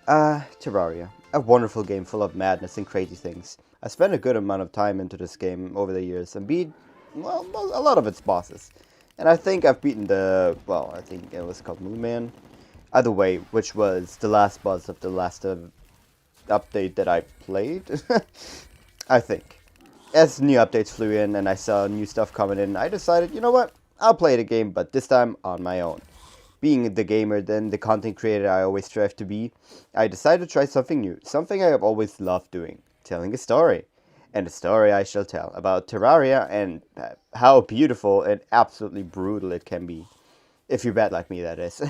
Terraria. A wonderful game full of madness and crazy things. I spent a good amount of time into this game over the years and beat, well, a lot of its bosses. And I think I've beaten I think it was called Moon Man. Either way, which was the last boss of the last update that I played. I think. As new updates flew in and I saw new stuff coming in, I decided, you know what? I'll play the game, but this time on my own. Being the gamer, then the content creator I always strive to be, I decided to try something new, something I have always loved doing, telling a story. And the story I shall tell about Terraria and how beautiful and absolutely brutal it can be. If you're bad like me, that is.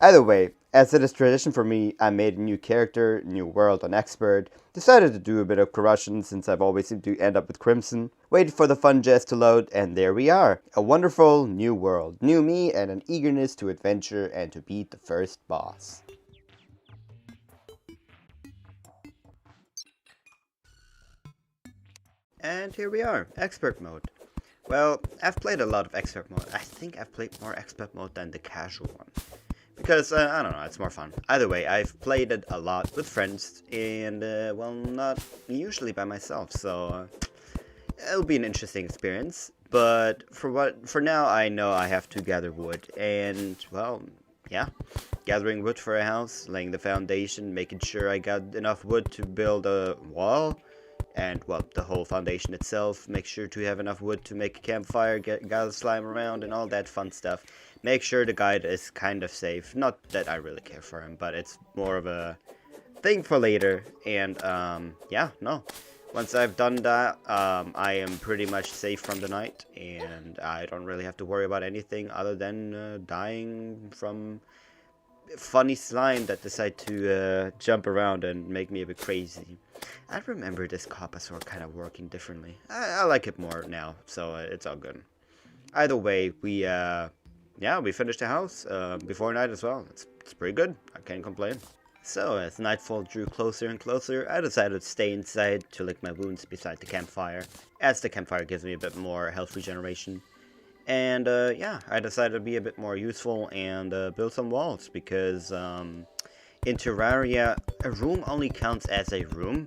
Either way, as it is tradition for me, I made a new character, new world on Expert, decided to do a bit of corruption since I've always seemed to end up with Crimson, waited for the fun jazz to load, and there we are. A wonderful new world, new me, and an eagerness to adventure and to beat the first boss. And here we are, Expert mode. Well, I've played a lot of Expert mode. I think I've played more Expert mode than the casual one. Because, I don't know, it's more fun. Either way, I've played it a lot with friends, and, well, not usually by myself, so it'll be an interesting experience. But for now, I know I have to gather wood, and, well, yeah. Gathering wood for a house, laying the foundation, making sure I got enough wood to build a wall, and, well, the whole foundation itself. Make sure to have enough wood to make a campfire, gather slime around, and all that fun stuff. Make sure the guide is kind of safe. Not that I really care for him, but it's more of a thing for later. And, yeah, no. Once I've done that, I am pretty much safe from the night, and I don't really have to worry about anything other than dying from funny slime that decide to jump around and make me a bit crazy. I remember this Coppasaur kind of working differently. I like it more now, so it's all good. Either way, we finished the house before night as well. It's pretty good. I can't complain. So, as nightfall drew closer and closer, I decided to stay inside to lick my wounds beside the campfire, as the campfire gives me a bit more health regeneration. And, yeah, I decided to be a bit more useful and build some walls, because in Terraria, a room only counts as a room,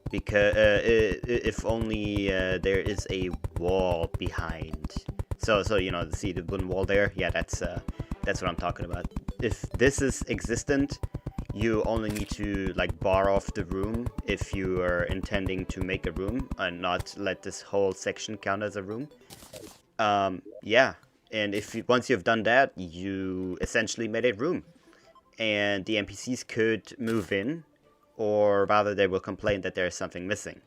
because if only there is a wall behind. So you know, see the wooden wall there? Yeah, that's what I'm talking about. If this is existent, you only need to like bar off the room if you are intending to make a room and not let this whole section count as a room. Yeah, and once you've done that, you essentially made a room, and the NPCs could move in, or rather they will complain that there is something missing.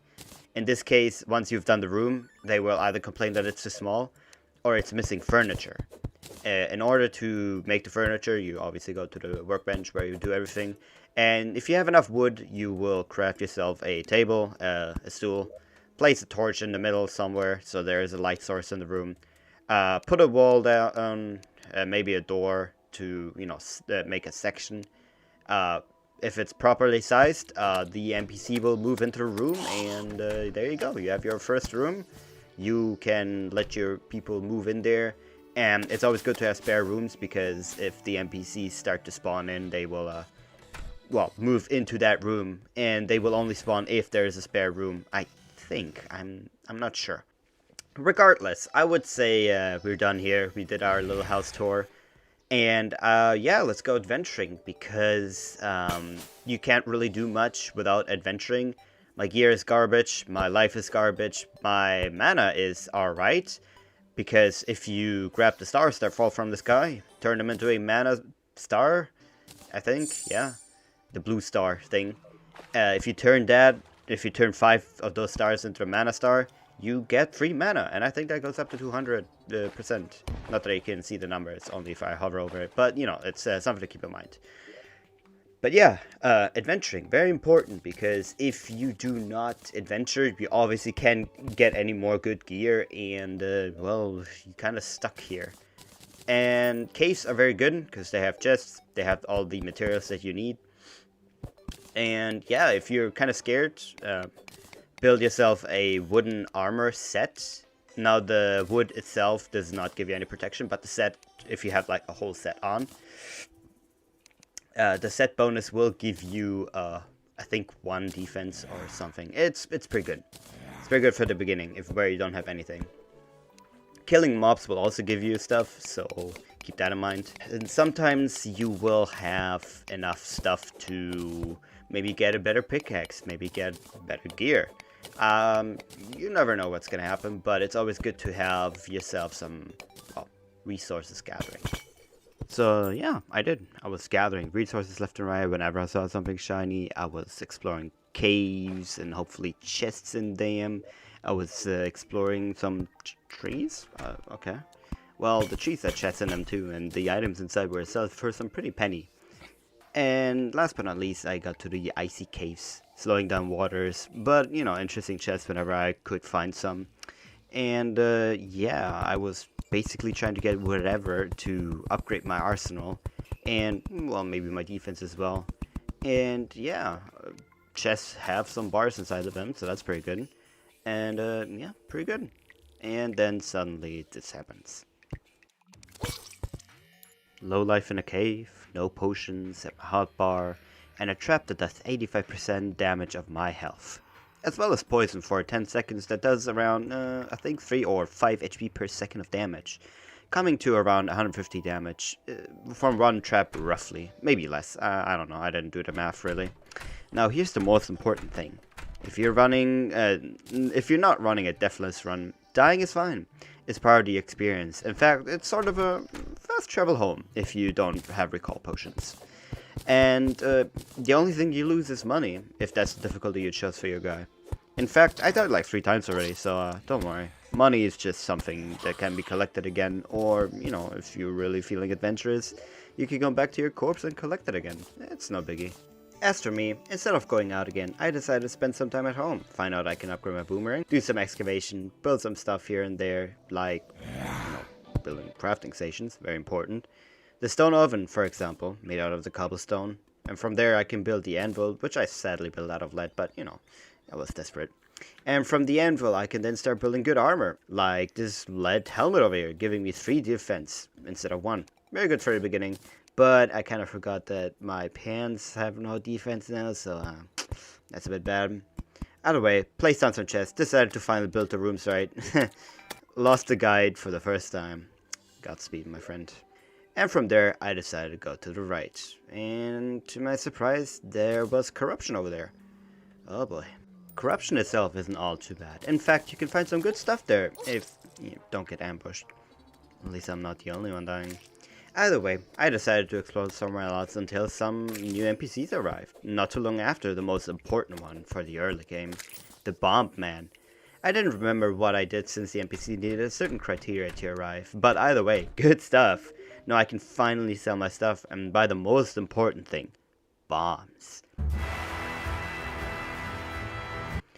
In this case, once you've done the room, they will either complain that it's too small, or it's missing furniture. In order to make the furniture, you obviously go to the workbench where you do everything. And if you have enough wood, you will craft yourself a table, a stool, place a torch in the middle somewhere so there is a light source in the room. Put a wall down, maybe a door to, you know, make a section. If it's properly sized, the NPC will move into the room, and there you go. You have your first room. You can let your people move in there. And it's always good to have spare rooms, because if the NPCs start to spawn in, they will, move into that room, and they will only spawn if there is a spare room. I think. I'm not sure. Regardless, I would say we're done here. We did our little house tour. And, yeah, let's go adventuring, because you can't really do much without adventuring. My gear is garbage, my life is garbage, my mana is alright. Because if you grab the stars that fall from the sky, turn them into a mana star, I think, yeah, the blue star thing. If you turn 5 of those stars into a mana star, you get free mana, and I think that goes up to 200%. Not that you can see the number, it's only if I hover over it, but, you know, it's something to keep in mind. But yeah, adventuring, very important, because if you do not adventure, you obviously can't get any more good gear, and, well, you're kind of stuck here. And caves are very good, because they have chests, they have all the materials that you need. And yeah, if you're kind of scared, build yourself a wooden armor set. Now, the wood itself does not give you any protection, but the set, if you have like a whole set on, The set bonus will give you, I think, 1 defense or something. It's pretty good. It's pretty good for the beginning, where you don't have anything. Killing mobs will also give you stuff, so keep that in mind. And sometimes you will have enough stuff to maybe get a better pickaxe, maybe get better gear. You never know what's gonna happen, but it's always good to have yourself some, well, resources gathering. So yeah, I did. I was gathering resources left and right. Whenever I saw something shiny, I was exploring caves and hopefully chests in them. I was exploring some trees. Okay. Well, the trees had chests in them too, and the items inside were sold for some pretty penny. And last but not least, I got to the icy caves, slowing down waters, but you know, interesting chests whenever I could find some. And yeah, I was basically trying to get whatever to upgrade my arsenal, and well, maybe my defense as well. And yeah, chests have some bars inside of them, so that's pretty good. And yeah, pretty good. And then suddenly this happens. Low life in a cave, no potions, a hot bar, and a trap that does 85% damage of my health. As well as poison for 10 seconds that does around, I think 3 or 5 HP per second of damage. Coming to around 150 damage from one trap roughly. Maybe less, I don't know, I didn't do the math really. Now here's the most important thing. If you're not running a deathless run, dying is fine. It's part of the experience. In fact, it's sort of a fast travel home if you don't have recall potions. And the only thing you lose is money, if that's the difficulty you chose for your guy. In fact, I died like 3 times already, so don't worry. Money is just something that can be collected again, or, you know, if you're really feeling adventurous, you can go back to your corpse and collect it again. It's no biggie. As for me, instead of going out again, I decided to spend some time at home. Find out I can upgrade my boomerang, do some excavation, build some stuff here and there, like, you know, building crafting stations, very important. The stone oven, for example, made out of the cobblestone. And from there I can build the anvil, which I sadly built out of lead, but, you know, I was desperate. And from the anvil I can then start building good armor, like this lead helmet over here, giving me 3 defense instead of 1. Very good for the beginning, but I kind of forgot that my pants have no defense now, so that's a bit bad. Either way, placed down some chests, decided to finally build the rooms right. Lost the guide for the first time. Godspeed, my friend. And from there, I decided to go to the right. And to my surprise, there was corruption over there. Oh boy. Corruption itself isn't all too bad. In fact, you can find some good stuff there if you don't get ambushed. At least I'm not the only one dying. Either way, I decided to explore somewhere else until some new NPCs arrived. Not too long after the most important one for the early game, the Bomb Man. I didn't remember what I did since the NPC needed a certain criteria to arrive, but either way, good stuff. Now I can finally sell my stuff and buy the most important thing, bombs.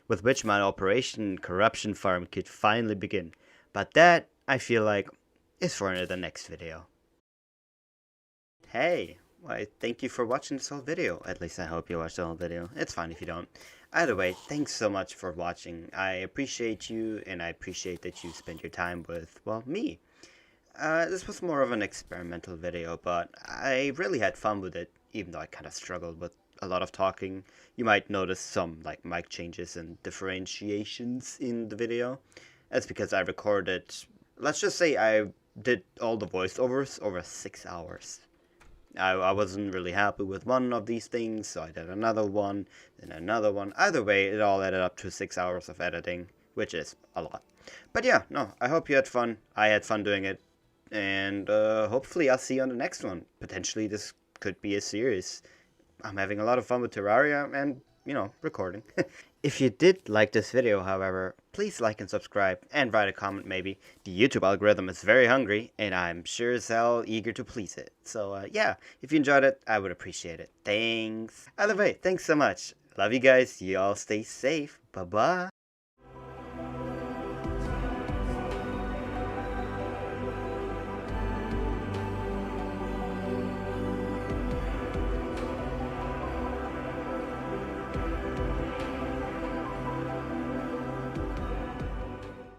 With which my Operation Corruption Farm could finally begin. But that, I feel like, is for the next video. Hey, why, thank you for watching this whole video. At least I hope you watched the whole video. It's fine if you don't. Either way, thanks so much for watching. I appreciate you, and I appreciate that you spent your time with, well, me. This was more of an experimental video, but I really had fun with it, even though I kind of struggled with a lot of talking. You might notice some like mic changes and differentiations in the video. That's because I recorded, let's just say I did all the voiceovers over 6 hours. I wasn't really happy with one of these things, so I did another one, then another one. Either way, it all added up to 6 hours of editing, which is a lot. But yeah, no, I hope you had fun. I had fun doing it. And hopefully I'll see you on the next one. Potentially this could be a series. I'm having a lot of fun with Terraria and, you know, recording. If you did like this video, however, please like and subscribe and write a comment maybe. The YouTube algorithm is very hungry and I'm sure as hell eager to please it. So yeah, if you enjoyed it, I would appreciate it. Thanks. Either way, thanks so much. Love you guys. You all stay safe. Bye-bye.